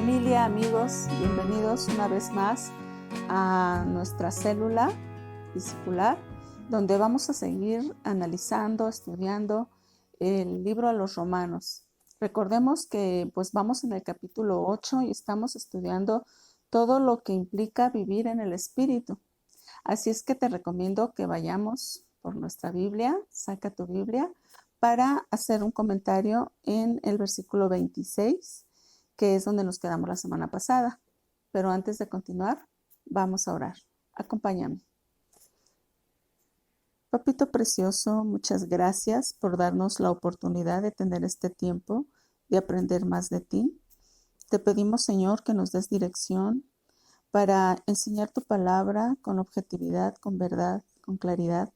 Familia, amigos, bienvenidos una vez más a nuestra célula discipular, donde vamos a seguir analizando, estudiando el libro a los Romanos. Recordemos que pues vamos en el capítulo 8 y estamos estudiando todo lo que implica vivir en el Espíritu. Así es que te recomiendo que vayamos por nuestra Biblia, saca tu Biblia, para hacer un comentario en el versículo 26, que es donde nos quedamos la semana pasada. Pero antes de continuar, vamos a orar. Acompáñame. Papito precioso, muchas gracias por darnos la oportunidad de tener este tiempo de aprender más de ti. Te pedimos, Señor, que nos des dirección para enseñar tu palabra con objetividad, con verdad, con claridad.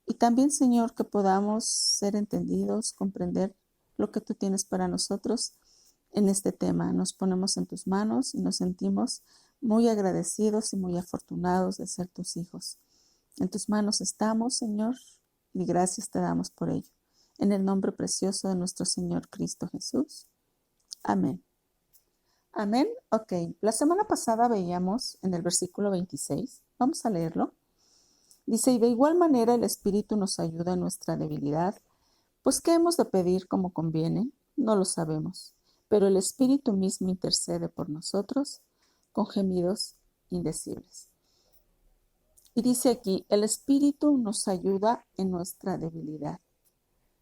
Y también, Señor, que podamos ser entendidos, comprender lo que tú tienes para nosotros en este tema. Nos ponemos en tus manos y nos sentimos muy agradecidos y muy afortunados de ser tus hijos. En tus manos estamos, Señor, y gracias te damos por ello. En el nombre precioso de nuestro Señor Cristo Jesús. Amén. Amén. Ok, la semana pasada veíamos en el versículo 26, vamos a leerlo. Dice, y de igual manera el Espíritu nos ayuda en nuestra debilidad, pues ¿qué hemos de pedir como conviene? No lo sabemos, pero el Espíritu mismo intercede por nosotros con gemidos indecibles. Y dice aquí, el Espíritu nos ayuda en nuestra debilidad.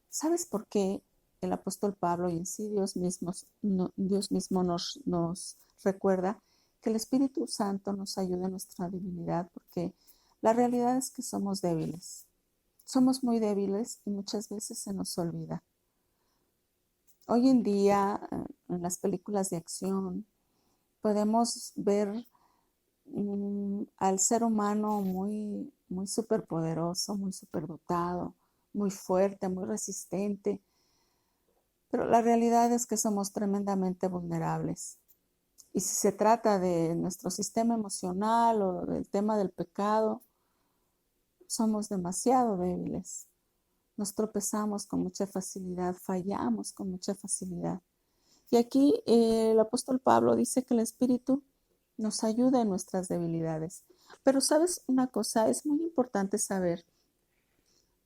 ¿Sabes por qué el apóstol Pablo y en sí Dios mismo nos recuerda que el Espíritu Santo nos ayuda en nuestra debilidad? Porque la realidad es que somos débiles. Somos muy débiles y muchas veces se nos olvida. Hoy en día, en las películas de acción, podemos ver al ser humano muy, muy superpoderoso, muy superdotado, muy fuerte, muy resistente. Pero la realidad es que somos tremendamente vulnerables. Y si se trata de nuestro sistema emocional o del tema del pecado, somos demasiado débiles. Nos tropezamos con mucha facilidad, fallamos con mucha facilidad. Y aquí el apóstol Pablo dice que el Espíritu nos ayuda en nuestras debilidades. Pero sabes una cosa, es muy importante saber,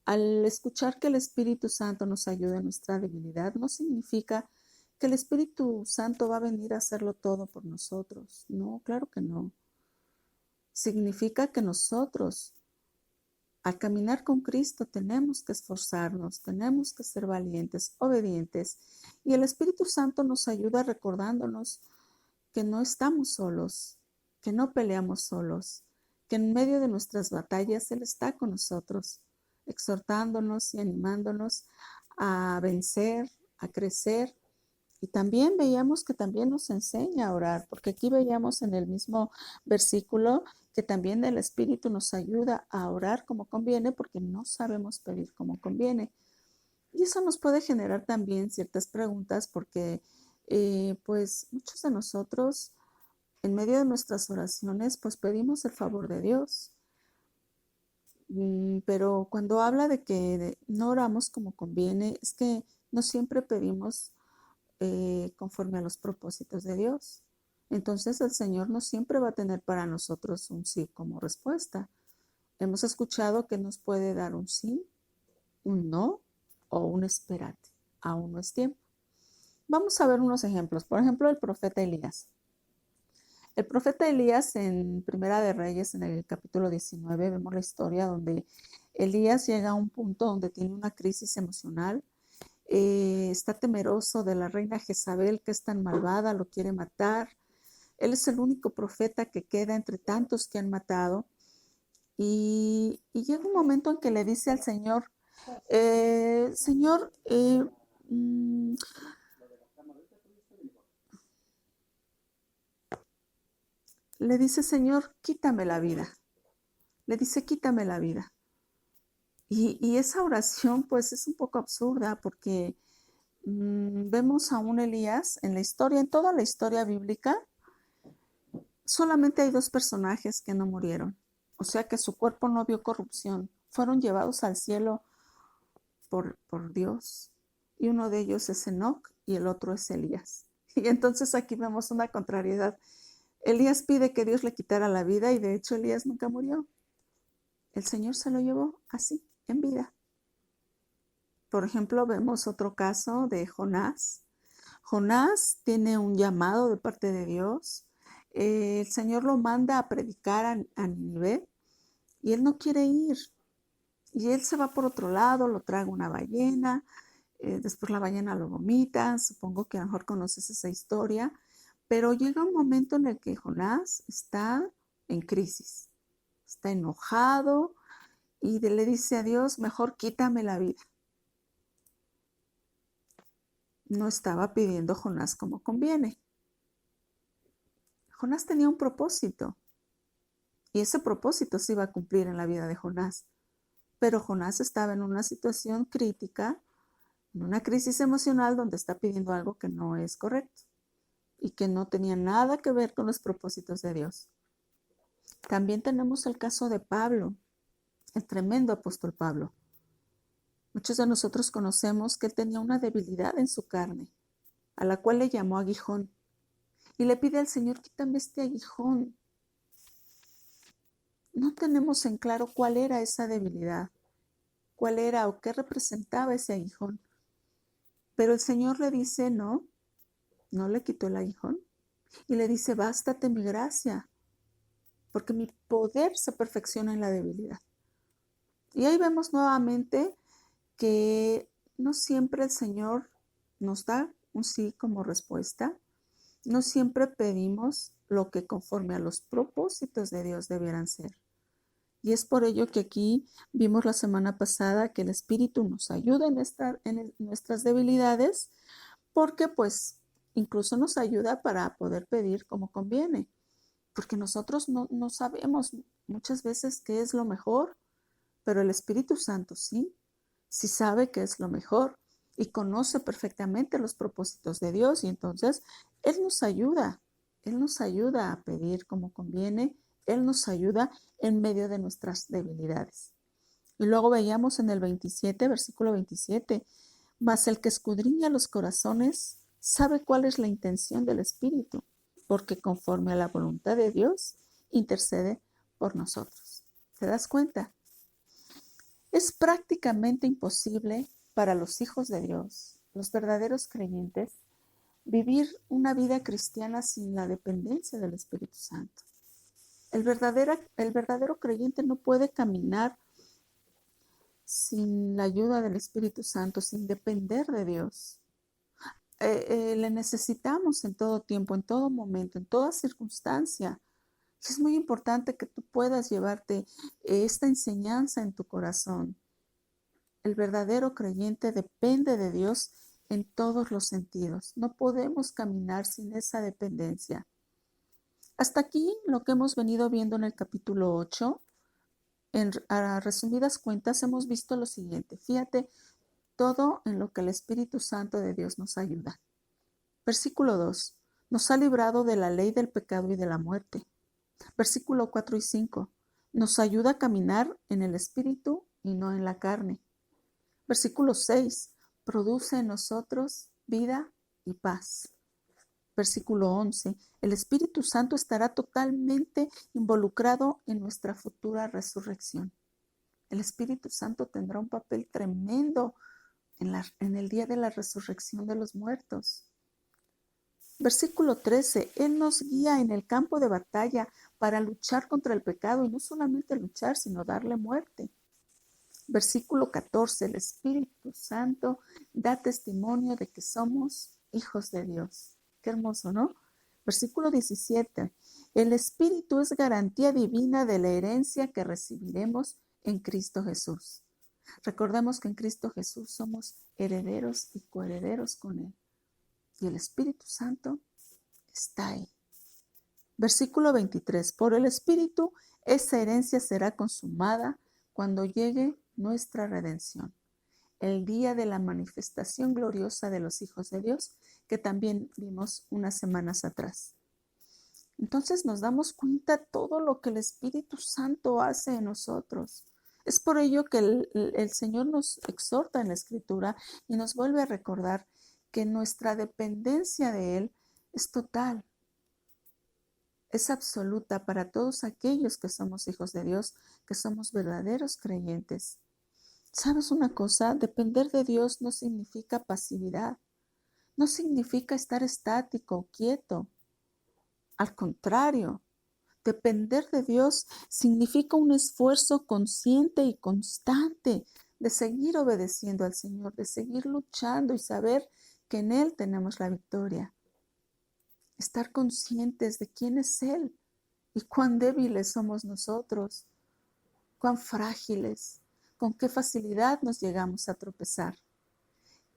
al escuchar que el Espíritu Santo nos ayuda en nuestra debilidad, no significa que el Espíritu Santo va a venir a hacerlo todo por nosotros. No, claro que no. Significa que nosotros, al caminar con Cristo, tenemos que esforzarnos, tenemos que ser valientes, obedientes. Y el Espíritu Santo nos ayuda recordándonos que no estamos solos, que no peleamos solos, que en medio de nuestras batallas Él está con nosotros, exhortándonos y animándonos a vencer, a crecer. Y también veíamos que también nos enseña a orar, porque aquí veíamos en el mismo versículo que también el Espíritu nos ayuda a orar como conviene, porque no sabemos pedir como conviene. Y eso nos puede generar también ciertas preguntas, porque pues muchos de nosotros en medio de nuestras oraciones pues pedimos el favor de Dios. Pero cuando habla de que no oramos como conviene, es que no siempre pedimos conforme a los propósitos de Dios. Entonces el Señor no siempre va a tener para nosotros un sí como respuesta. Hemos escuchado que nos puede dar un sí, un no o un espérate. Aún no es tiempo. Vamos a ver unos ejemplos. Por ejemplo, el profeta Elías. El profeta Elías en Primera de Reyes, en el capítulo 19, vemos la historia donde Elías llega a un punto donde tiene una crisis emocional. Está temeroso de la reina Jezabel, que es tan malvada, lo quiere matar. Él es el único profeta que queda entre tantos que han matado. Y llega un momento en que le dice al Señor, Señor, le dice, Señor, quítame la vida. Le dice, quítame la vida. Y esa oración pues es un poco absurda porque vemos a un Elías en la historia, en toda la historia bíblica, solamente hay dos personajes que no murieron. O sea que su cuerpo no vio corrupción. Fueron llevados al cielo por Dios. Y uno de ellos es Enoc y el otro es Elías. Y entonces aquí vemos una contrariedad. Elías pide que Dios le quitara la vida y de hecho Elías nunca murió. El Señor se lo llevó así, en vida. Por ejemplo, vemos otro caso de Jonás. Jonás tiene un llamado de parte de Dios. El Señor lo manda a predicar a Nínive y él no quiere ir. Y él se va por otro lado, lo traga una ballena, después la ballena lo vomita. Supongo que a lo mejor conoces esa historia. Pero llega un momento en el que Jonás está en crisis, está enojado y le dice a Dios, mejor quítame la vida. No estaba pidiendo Jonás como conviene. Jonás tenía un propósito y ese propósito se iba a cumplir en la vida de Jonás. Pero Jonás estaba en una situación crítica, en una crisis emocional donde está pidiendo algo que no es correcto y que no tenía nada que ver con los propósitos de Dios. También tenemos el caso de Pablo, el tremendo apóstol Pablo. Muchos de nosotros conocemos que él tenía una debilidad en su carne, a la cual le llamó aguijón. Y le pide al Señor, quítame este aguijón. No tenemos en claro cuál era esa debilidad, cuál era o qué representaba ese aguijón. Pero el Señor le dice, no le quitó el aguijón. Y le dice, bástate mi gracia, porque mi poder se perfecciona en la debilidad. Y ahí vemos nuevamente que no siempre el Señor nos da un sí como respuesta. No siempre pedimos lo que conforme a los propósitos de Dios debieran ser. Y es por ello que aquí vimos la semana pasada que el Espíritu nos ayuda en nuestras debilidades, porque pues incluso nos ayuda para poder pedir como conviene, porque nosotros no sabemos muchas veces qué es lo mejor, pero el Espíritu Santo sí sabe qué es lo mejor y conoce perfectamente los propósitos de Dios y entonces Él nos ayuda a pedir como conviene, Él nos ayuda en medio de nuestras debilidades. Y luego veíamos en el 27, versículo 27, mas el que escudriña los corazones sabe cuál es la intención del Espíritu, porque conforme a la voluntad de Dios intercede por nosotros. ¿Te das cuenta? Es prácticamente imposible para los hijos de Dios, los verdaderos creyentes, vivir una vida cristiana sin la dependencia del Espíritu Santo. El verdadero creyente no puede caminar sin la ayuda del Espíritu Santo, sin depender de Dios. Le necesitamos en todo tiempo, en todo momento, en toda circunstancia. Es muy importante que tú puedas llevarte esta enseñanza en tu corazón. El verdadero creyente depende de Dios en todos los sentidos. No podemos caminar sin esa dependencia. Hasta aquí lo que hemos venido viendo en el capítulo 8. A resumidas cuentas hemos visto lo siguiente. Fíjate todo en lo que el Espíritu Santo de Dios nos ayuda. Versículo 2. Nos ha librado de la ley del pecado y de la muerte. Versículo 4 y 5. Nos ayuda a caminar en el Espíritu y no en la carne. Versículo 6. Produce en nosotros vida y paz. Versículo 11. El Espíritu Santo estará totalmente involucrado en nuestra futura resurrección. El Espíritu Santo tendrá un papel tremendo en el día de la resurrección de los muertos. Versículo 13. Él nos guía en el campo de batalla para luchar contra el pecado y no solamente luchar, sino darle muerte. Versículo 14. El Espíritu Santo da testimonio de que somos hijos de Dios. Qué hermoso, ¿no? Versículo 17. El Espíritu es garantía divina de la herencia que recibiremos en Cristo Jesús. Recordemos que en Cristo Jesús somos herederos y coherederos con Él. Y el Espíritu Santo está ahí. Versículo 23. Por el Espíritu, esa herencia será consumada cuando llegue nuestra redención, el día de la manifestación gloriosa de los hijos de Dios, que también vimos unas semanas atrás. Entonces nos damos cuenta de todo lo que el Espíritu Santo hace en nosotros. Es por ello que el Señor nos exhorta en la Escritura y nos vuelve a recordar que nuestra dependencia de Él es total, es absoluta para todos aquellos que somos hijos de Dios, que somos verdaderos creyentes. ¿Sabes una cosa? Depender de Dios no significa pasividad, no significa estar estático, quieto. Al contrario, depender de Dios significa un esfuerzo consciente y constante de seguir obedeciendo al Señor, de seguir luchando y saber que en Él tenemos la victoria. Estar conscientes de quién es Él y cuán débiles somos nosotros, cuán frágiles, con qué facilidad nos llegamos a tropezar.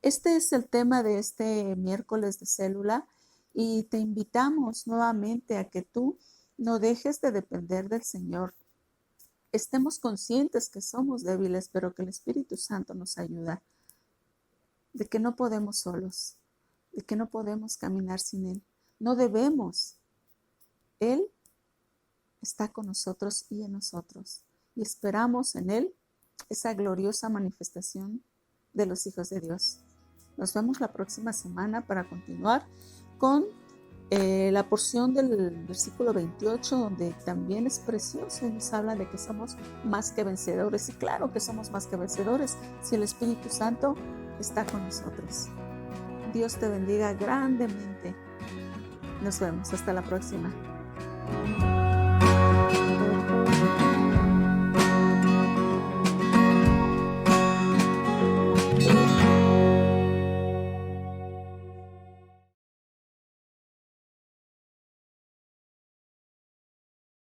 Este es el tema de este miércoles de célula y te invitamos nuevamente a que tú no dejes de depender del Señor. Estemos conscientes que somos débiles, pero que el Espíritu Santo nos ayuda, de que no podemos solos, de que no podemos caminar sin Él. No debemos. Él está con nosotros y en nosotros. Y esperamos en Él esa gloriosa manifestación de los hijos de Dios. Nos vemos la próxima semana para continuar con la porción del versículo 28, donde también es precioso y nos habla de que somos más que vencedores. Y claro que somos más que vencedores si el Espíritu Santo está con nosotros. Dios te bendiga grandemente. Nos vemos. Hasta la próxima.